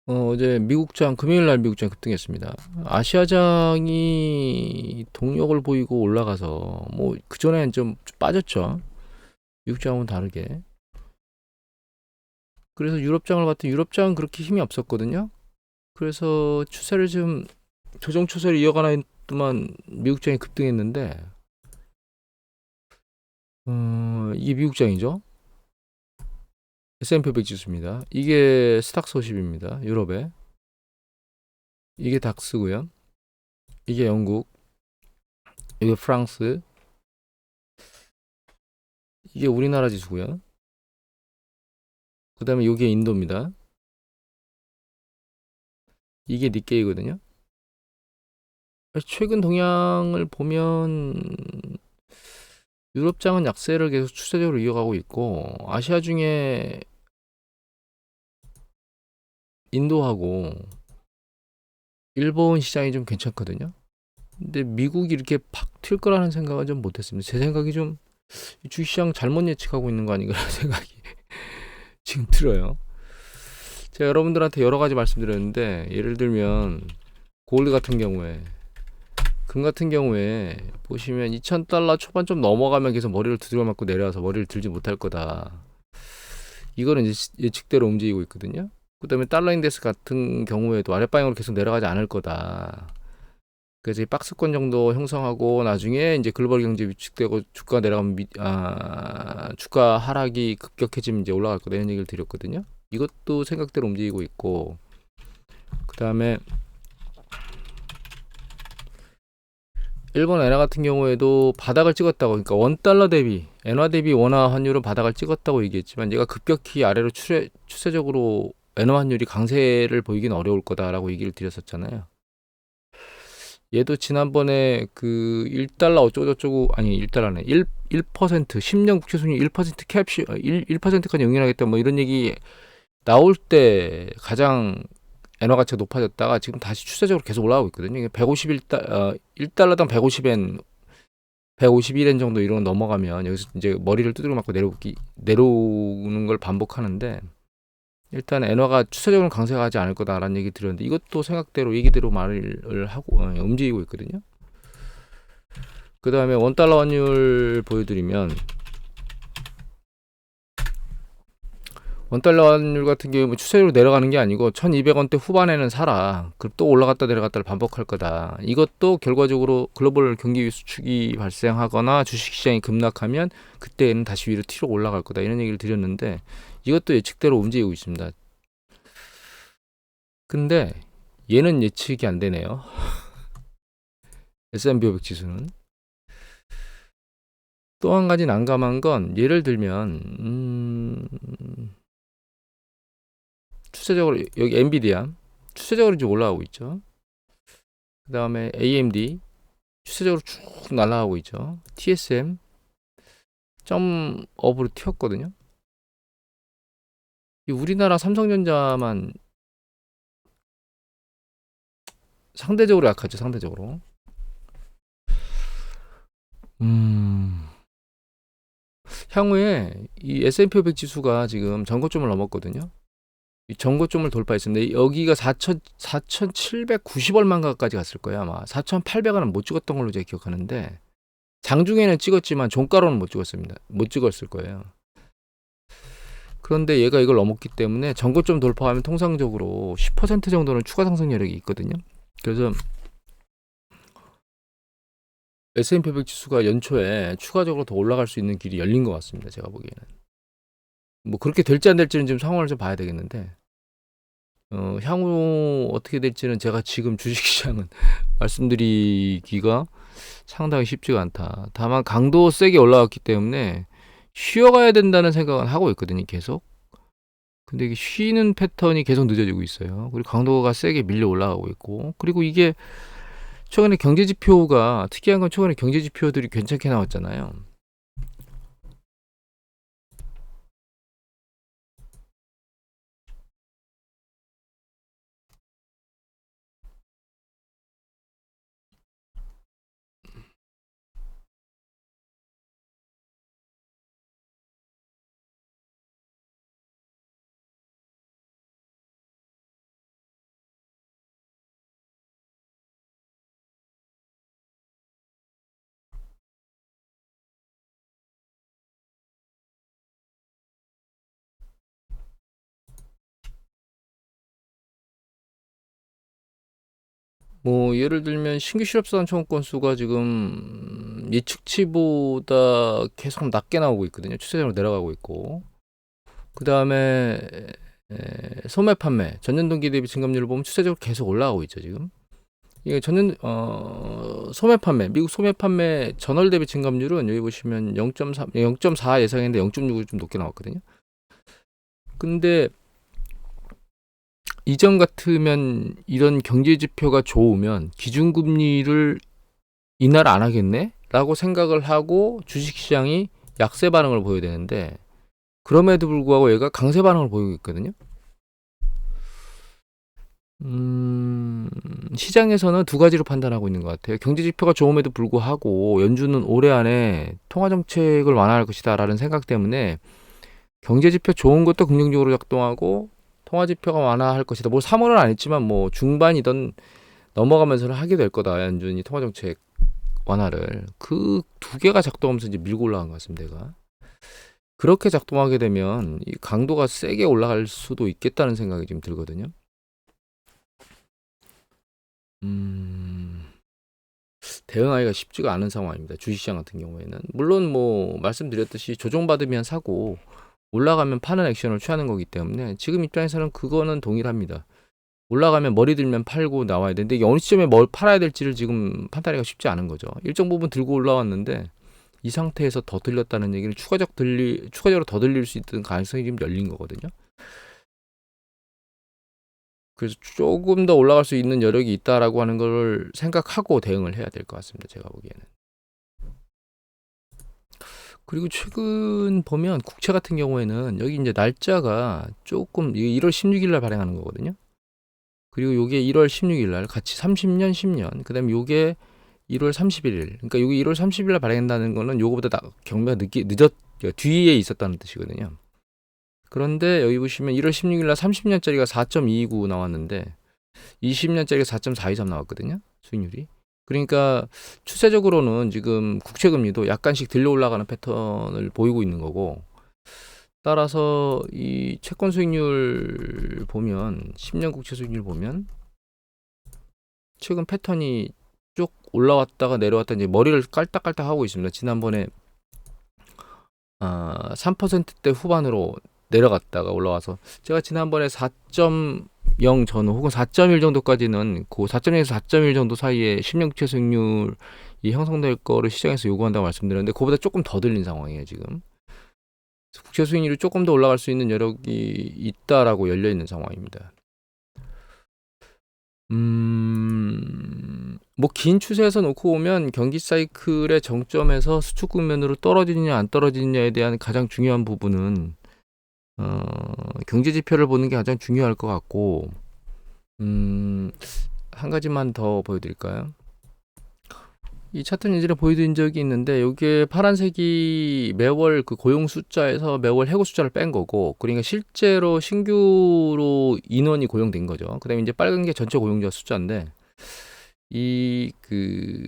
어제 미국장 금요일 날 미국장 급등했습니다. 아시아장이 동력을 보이고 올라가서 뭐 그전엔 좀 빠졌죠. 미국장은 다르게. 그래서 유럽장을 봤더니 유럽장은 그렇게 힘이 없었거든요. 그래서 추세를 좀 조정 추세를 이어가나 했더만 미국장이 급등했는데 이게 미국장이죠. S&P 500 지수입니다. 이게 스닥40입니다. 유럽에. 이게 닥스고요. 이게 영국, 이게 프랑스, 이게 우리나라 지수고요. 그 다음에 이게 인도입니다. 이게 니케이거든요. 최근 동향을 보면 유럽장은 약세를 계속 추세적으로 이어가고 있고 아시아 중에 인도하고 일본 시장이 좀 괜찮거든요. 근데 미국이 이렇게 팍 튈 거라는 생각은 좀 못했습니다. 제 생각이 좀 주시장 잘못 예측하고 있는 거 아닌가라는 생각이 지금 들어요. 제가 여러분들한테 여러 가지 말씀드렸는데 예를 들면 골드 같은 경우에 금 같은 경우에 보시면 2000달러 초반 좀 넘어가면 계속 머리를 두드려 맞고 내려와서 머리를 들지 못할 거다. 이거는 이제 예측대로 움직이고 있거든요. 그 다음에 달러 인덱스 같은 경우에도 아랫방향으로 계속 내려가지 않을 거다. 그래서 이 박스권 정도 형성하고 나중에 이제 글로벌 경제 위축되고 주가 내려가면 주가 하락이 급격해지면 이제 올라갈 거다 이런 얘기를 드렸거든요. 이것도 생각대로 움직이고 있고 그 다음에 일본 엔화 같은 경우에도 바닥을 찍었다고 그러니까 원달러 대비 엔화 대비 원화 환율은 바닥을 찍었다고 얘기했지만 얘가 급격히 아래로 추세적으로 엔화 환율이 강세를 보이긴 어려울 거다라고 얘기를 드렸었잖아요. 얘도 지난번에 그 1달러 어쩌고저쩌고 아니 1달러네 1% 10년 국채 수익률 1% 캡시 1%까지 용인하겠다 뭐 이런 얘기 나올 때 가장 엔화 가치가 높아졌다가 지금 다시 추세적으로 계속 올라가고 있거든요. 1달러당 150엔 151엔 정도 이런 넘어가면 여기서 이제 머리를 두드려 맞고 내려오는 걸 반복하는데 일단 엔화가 추세적으로 강세하지 않을 거다라는 얘기 드렸는데 이것도 생각대로 얘기대로 말을 하고 움직이고 있거든요. 그 다음에 원달러 환율 보여드리면 원달러 환율 같은 경우 추세로 내려가는 게 아니고 1200원대 후반에는 사라. 그럼 또 올라갔다 내려갔다를 반복할 거다. 이것도 결과적으로 글로벌 경기 위축이 발생하거나 주식시장이 급락하면 그때는 다시 위로 튀어 올라갈 거다. 이런 얘기를 드렸는데 이것도 예측대로 움직이고 있습니다. 근데 얘는 예측이 안 되네요. S&P 500 지수는. 또 한 가지 난감한 건 예를 들면 추세적으로 여기 엔비디아 추세적으로 이제 올라가고 있죠. 그 다음에 AMD 추세적으로 쭉 날아가고 있죠. TSM 점 업으로 튀었거든요. 이 우리나라 삼성전자만 상대적으로 약하죠. 상대적으로. 음, 향후에 이 S&P 500 지수가 지금 전고점을 넘었거든요. 이 전고점을 돌파했습니다. 여기가 4,790얼마인가까지 갔을 거예요. 아마 4,800원은 못 찍었던 걸로 제가 기억하는데 장중에는 찍었지만 종가로는 못 찍었습니다. 못 찍었을 거예요. 그런데 얘가 이걸 넘었기 때문에 전고점 돌파하면 통상적으로 10% 정도는 추가 상승 여력이 있거든요. 그래서 S&P 500 지수가 연초에 추가적으로 더 올라갈 수 있는 길이 열린 것 같습니다. 제가 보기에는. 뭐 그렇게 될지 안 될지는 좀 상황을 좀 봐야 되겠는데 향후 어떻게 될지는 제가 지금 주식시장은 말씀드리기가 상당히 쉽지가 않다. 다만 강도 세게 올라왔기 때문에 쉬어가야 된다는 생각은 하고 있거든요. 계속. 근데 이게 쉬는 패턴이 계속 늦어지고 있어요. 그리고 강도가 세게 밀려 올라가고 있고 그리고 이게 최근에 경제 지표가 특이한 건 최근에 경제 지표들이 괜찮게 나왔잖아요. 뭐 예를 들면 신규 실업수당 청구 건수가 지금 예측치보다 계속 낮게 나오고 있거든요. 추세적으로 내려가고 있고. 그 다음에 소매 판매 전년 동기 대비 증감률을 보면 추세적으로 계속 올라가고 있죠 지금. 이게 소매 판매 미국 소매 판매 전월 대비 증감률은 여기 보시면 0.4 예상했는데 0.6을 좀 높게 나왔거든요. 근데 이전 같으면 이런 경제 지표가 좋으면 기준금리를 인하를 안 하겠네? 라고 생각을 하고 주식시장이 약세 반응을 보여야 되는데 그럼에도 불구하고 얘가 강세 반응을 보이고 있거든요. 시장에서는 두 가지로 판단하고 있는 것 같아요. 경제 지표가 좋음에도 불구하고 연준은 올해 안에 통화 정책을 완화할 것이다라는 생각 때문에 경제 지표 좋은 것도 긍정적으로 작동하고 통화 지표가 완화할 것이다. 뭐 3월은 안 했지만 뭐 중반이던 넘어가면서는 하게 될 거다. 연준이 통화 정책 완화를 그 두 개가 작동하면서 이제 밀고 올라간 것 같습니다. 내가 그렇게 작동하게 되면 이 강도가 세게 올라갈 수도 있겠다는 생각이 지금 들거든요. 대응하기가 쉽지가 않은 상황입니다. 주식시장 같은 경우에는 물론 뭐 말씀드렸듯이 조정받으면 사고 올라가면 파는 액션을 취하는 거기 때문에 지금 입장에서는 그거는 동일합니다. 올라가면 머리 들면 팔고 나와야 되는데 이게 어느 시점에 뭘 팔아야 될지를 지금 판단하기가 쉽지 않은 거죠. 일정 부분 들고 올라왔는데 이 상태에서 더 들렸다는 얘기는 추가적으로 더 들릴 수 있는 가능성이 지금 열린 거거든요. 그래서 조금 더 올라갈 수 있는 여력이 있다라고 하는 걸 생각하고 대응을 해야 될 것 같습니다. 제가 보기에는. 그리고 최근 보면 국채 같은 경우에는 여기 이제 날짜가 조금 1월 16일 날 발행하는 거거든요. 그리고 요게 1월 16일 날 같이 30년, 10년. 그다음에 요게 1월 31일. 그러니까 요게 1월 30일 날 발행한다는 거는 요거보다 경매가 뒤에 있었다는 뜻이거든요. 그런데 여기 보시면 1월 16일 날 30년짜리가 4.229 나왔는데 20년짜리가 4.423 나왔거든요. 수익률이. 그러니까 추세적으로는 지금 국채금리도 약간씩 들려 올라가는 패턴을 보이고 있는 거고 따라서 이 채권 수익률 보면 10년 국채 수익률 보면 최근 패턴이 쭉 올라왔다가 내려왔다 이제 머리를 깔딱깔딱 하고 있습니다. 지난번에 3%대 후반으로 내려갔다가 올라와서 제가 지난번에 4.0 전후 혹은 4.1 정도까지는 그 4.0에서 4.1 정도 사이에 10년 국채 수익률이 형성될 거를 시장에서 요구한다고 말씀드렸는데 그보다 조금 더 들린 상황이에요 지금. 국채 수익률이 조금 더 올라갈 수 있는 여력이 있다라고 열려 있는 상황입니다. 뭐 긴 추세에서 놓고 보면 경기 사이클의 정점에서 수축 국면으로 떨어지느냐 안 떨어지느냐에 대한 가장 중요한 부분은 경제 지표를 보는 게 가장 중요할 것 같고 한 가지만 더 보여드릴까요? 이 차트는 예전에 보여드린 적이 있는데 이게 파란색이 매월 그 고용 숫자에서 매월 해고 숫자를 뺀 거고 그러니까 실제로 신규로 인원이 고용된 거죠. 그다음에 이제 빨간 게 전체 고용자 숫자인데 이 그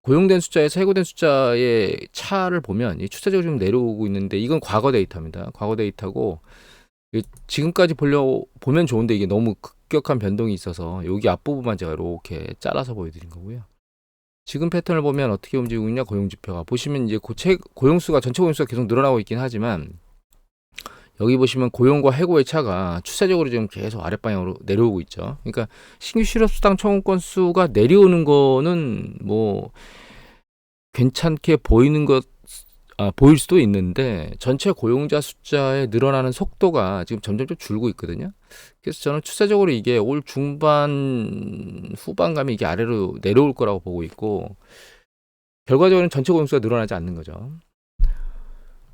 고용된 숫자에서 해고된 숫자의 차를 보면 이 추세적으로 좀 내려오고 있는데 이건 과거 데이터입니다. 과거 데이터고 지금까지 보면 좋은데 이게 너무 급격한 변동이 있어서 여기 앞부분만 제가 이렇게 잘라서 보여드린 거고요. 지금 패턴을 보면 어떻게 움직이고 있냐 고용지표가 보시면 이제 고용수가 전체 고용수가 계속 늘어나고 있긴 하지만 여기 보시면 고용과 해고의 차가 추세적으로 지금 계속 아랫방향으로 내려오고 있죠. 그러니까 신규 실업수당 청구 건수가 내려오는 거는 뭐 괜찮게 보일 수도 있는데 전체 고용자 숫자의 늘어나는 속도가 지금 점점 줄고 있거든요. 그래서 저는 추세적으로 이게 올 중반 후반감에 이게 아래로 내려올 거라고 보고 있고 결과적으로는 전체 고용수가 늘어나지 않는 거죠.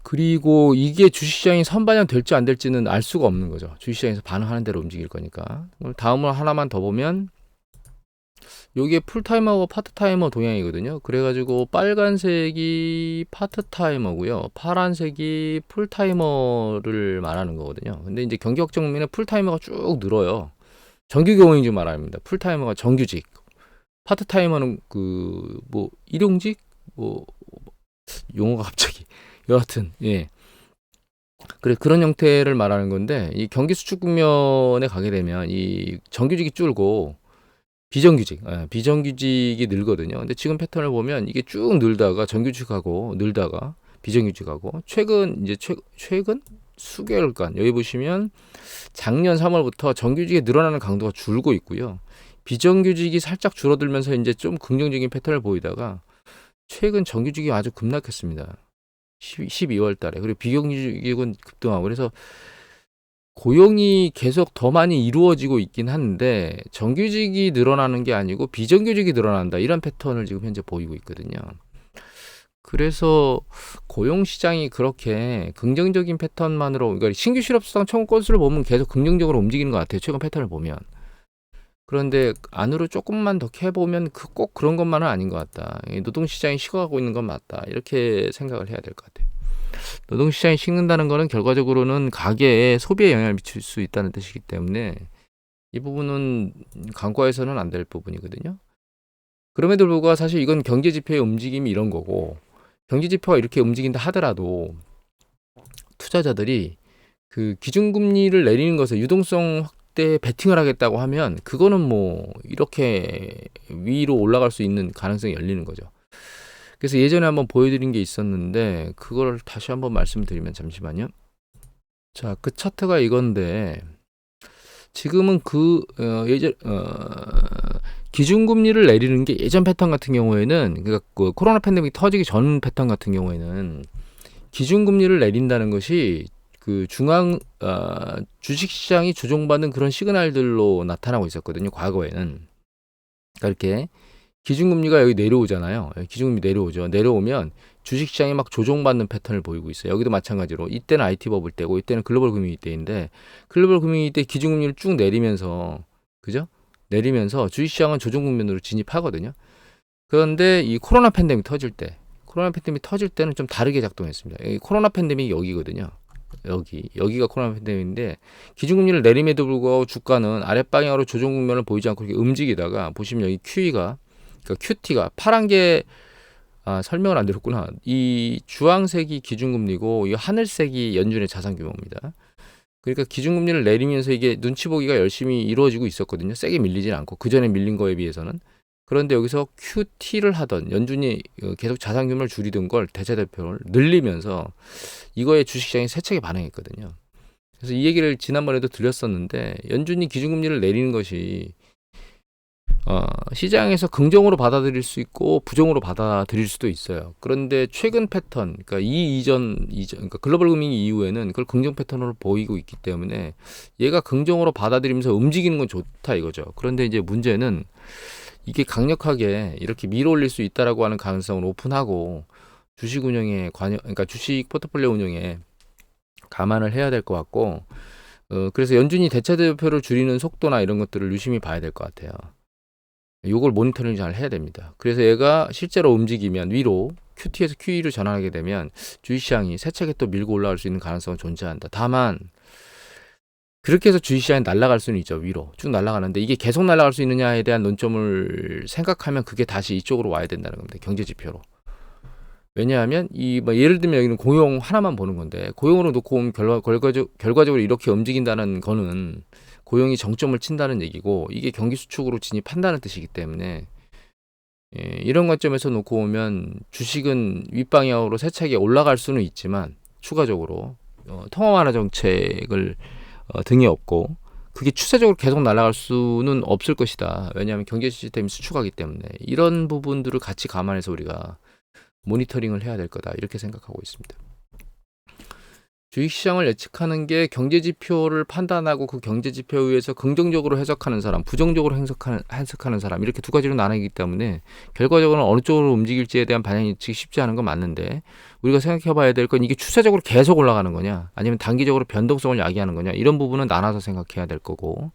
그리고 이게 주식시장이 선반영 될지 안 될지는 알 수가 없는 거죠. 주식시장에서 반응하는 대로 움직일 거니까. 다음으로 하나만 더 보면 요게 풀타이머와 파트타이머 동향이거든요. 그래가지고 빨간색이 파트타이머고요. 파란색이 풀타이머를 말하는 거거든요. 근데 이제 경기 확정 국면에 풀타이머가 쭉 늘어요. 정규 경영직 말합니다. 풀타이머가 정규직, 파트타이머는 그 뭐 일용직 뭐 용어가 갑자기 여하튼 예. 그래 그런 형태를 말하는 건데 이 경기 수축 국면에 가게 되면 이 정규직이 줄고 비정규직이 늘거든요. 근데 지금 패턴을 보면 이게 쭉 늘다가 정규직하고 늘다가 비정규직하고 최근 수개월간 여기 보시면 작년 3월부터 정규직이 늘어나는 강도가 줄고 있고요. 비정규직이 살짝 줄어들면서 이제 좀 긍정적인 패턴을 보이다가 최근 정규직이 아주 급락했습니다. 12월 달에. 그리고 비정규직은 급등하고 그래서 고용이 계속 더 많이 이루어지고 있긴 한데 정규직이 늘어나는 게 아니고 비정규직이 늘어난다. 이런 패턴을 지금 현재 보이고 있거든요. 그래서 고용 시장이 그렇게 긍정적인 패턴만으로 그러니까 신규 실업수당 청구 건수를 보면 계속 긍정적으로 움직이는 것 같아요. 최근 패턴을 보면. 그런데 안으로 조금만 더 캐보면 꼭 그런 것만은 아닌 것 같다. 노동시장이 식어가고 있는 건 맞다. 이렇게 생각을 해야 될 것 같아요. 노동시장이 식는다는 것은 결과적으로는 가계에 소비에 영향을 미칠 수 있다는 뜻이기 때문에 이 부분은 간과해서는 안 될 부분이거든요. 그럼에도 불구하고 사실 이건 경제지표의 움직임이 이런 거고 경제지표가 이렇게 움직인다 하더라도 투자자들이 그 기준금리를 내리는 것에 유동성 확대에 베팅을 하겠다고 하면 그거는 뭐 이렇게 위로 올라갈 수 있는 가능성이 열리는 거죠. 그래서 예전에 한번 보여드린 게 있었는데 그걸 다시 한번 말씀드리면 잠시만요. 자, 그 차트가 이건데 지금은 기준금리를 내리는 게 예전 패턴 같은 경우에는 그러니까 그 코로나 팬데믹 터지기 전 패턴 같은 경우에는 기준금리를 내린다는 것이 그 주식시장이 조종받는 그런 시그널들로 나타나고 있었거든요. 과거에는. 그러니까 이렇게 기준금리가 여기 내려오잖아요. 기준금리 내려오죠. 내려오면 주식시장이 막 조종받는 패턴을 보이고 있어요. 여기도 마찬가지로 이때는 IT 버블 때고 이때는 글로벌 금융위 때인데 글로벌 금융위 때 기준금리를 쭉 내리면서 그죠? 내리면서 주식시장은 조종 국면으로 진입하거든요. 그런데 이 코로나 팬데믹 터질 때는 좀 다르게 작동했습니다. 이 코로나 팬데믹이 여기거든요. 여기가 코로나 팬데믹인데 기준금리를 내림에도 불구하고 주가는 아랫방향으로 조정 국면을 보이지 않고 이렇게 움직이다가 보시면 여기 QT가 파란 게 설명을 안 드렸구나. 이 주황색이 기준금리고 이 하늘색이 연준의 자산 규모입니다. 그러니까 기준금리를 내리면서 이게 눈치 보기가 열심히 이루어지고 있었거든요. 세게 밀리진 않고 그 전에 밀린 거에 비해서는. 그런데 여기서 QT를 하던 연준이 계속 자산 규모를 줄이던 걸 대체대표를 늘리면서 이거에 주식시장이 세차게 반응했거든요. 그래서 이 얘기를 지난번에도 드렸었는데 연준이 기준금리를 내리는 것이 시장에서 긍정으로 받아들일 수 있고 부정으로 받아들일 수도 있어요. 그런데 최근 패턴, 그러니까 그러니까 글로벌 금융 이후에는 그걸 긍정 패턴으로 보이고 있기 때문에 얘가 긍정으로 받아들이면서 움직이는 건 좋다 이거죠. 그런데 이제 문제는 이게 강력하게 이렇게 밀어올릴 수 있다라고 하는 가능성을 오픈하고 주식 운영에 그러니까 주식 포트폴리오 운영에 감안을 해야 될 것 같고, 그래서 연준이 대체대표를 줄이는 속도나 이런 것들을 유심히 봐야 될 것 같아요. 요걸 모니터링 잘 해야 됩니다. 그래서 얘가 실제로 움직이면 위로 QT에서 QE로 전환하게 되면 주식시장이 세차게 또 밀고 올라갈 수 있는 가능성은 존재한다. 다만 그렇게 해서 주식시장이 날아갈 수는 있죠. 위로 쭉 날아가는데 이게 계속 날아갈 수 있느냐에 대한 논점을 생각하면 그게 다시 이쪽으로 와야 된다는 겁니다. 경제지표로. 왜냐하면 예를 들면 여기는 고용 하나만 보는 건데 고용으로 놓고 보면 결과적으로 이렇게 움직인다는 거는 고용이 정점을 친다는 얘기고 이게 경기 수축으로 진입한다는 뜻이기 때문에 이런 관점에서 놓고 보면 주식은 윗방향으로 세차게 올라갈 수는 있지만 추가적으로 통화 완화 정책을 등에 업고 그게 추세적으로 계속 날아갈 수는 없을 것이다. 왜냐하면 경제 시스템이 수축하기 때문에 이런 부분들을 같이 감안해서 우리가 모니터링을 해야 될 거다 이렇게 생각하고 있습니다. 주식시장을 예측하는 게 경제지표를 판단하고 그 경제지표에 의해서 긍정적으로 해석하는 사람, 부정적으로 해석하는 사람 이렇게 두 가지로 나뉘기 때문에 결과적으로는 어느 쪽으로 움직일지에 대한 방향 예측이 쉽지 않은 건 맞는데 우리가 생각해 봐야 될 건 이게 추세적으로 계속 올라가는 거냐 아니면 단기적으로 변동성을 야기하는 거냐 이런 부분은 나눠서 생각해야 될 거고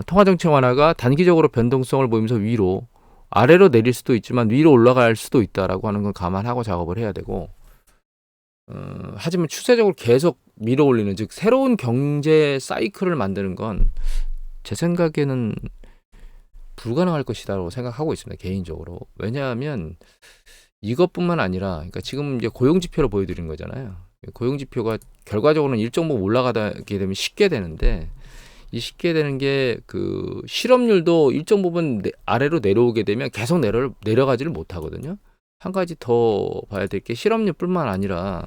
통화정책 완화가 단기적으로 변동성을 보이면서 위로 아래로 내릴 수도 있지만 위로 올라갈 수도 있다라고 하는 건 감안하고 작업을 해야 되고 하지만 추세적으로 계속 밀어올리는 즉 새로운 경제 사이클을 만드는 건 제 생각에는 불가능할 것이다라고 생각하고 있습니다. 개인적으로. 왜냐하면 이것뿐만 아니라 그러니까 지금 이제 고용지표로 보여드린 거잖아요. 고용지표가 결과적으로는 일정 부분 올라가게 되면 쉽게 되는데 이 쉽게 되는 게 그 실업률도 일정 부분 아래로 내려오게 되면 계속 내려가지를 못하거든요. 한 가지 더 봐야 될 게 실업률뿐만 아니라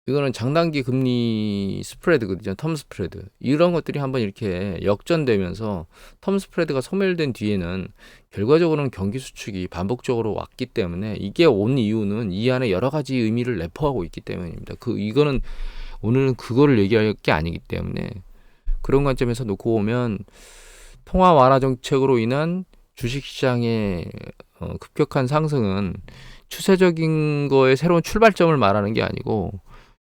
이거는 장단기 금리 스프레드거든요. 텀 스프레드. 이런 것들이 한번 이렇게 역전되면서 텀 스프레드가 소멸된 뒤에는 결과적으로는 경기 수축이 반복적으로 왔기 때문에 이게 온 이유는 이 안에 여러 가지 의미를 내포하고 있기 때문입니다. 이거는 오늘은 그거를 얘기할 게 아니기 때문에 그런 관점에서 놓고 보면 통화 완화 정책으로 인한 주식시장의 급격한 상승은 추세적인 거에 새로운 출발점을 말하는 게 아니고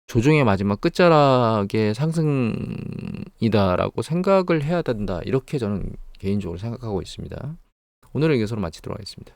조정의 마지막 끝자락의 상승이다라고 생각을 해야 된다. 이렇게 저는 개인적으로 생각하고 있습니다. 오늘은 이것으로 마치도록 하겠습니다.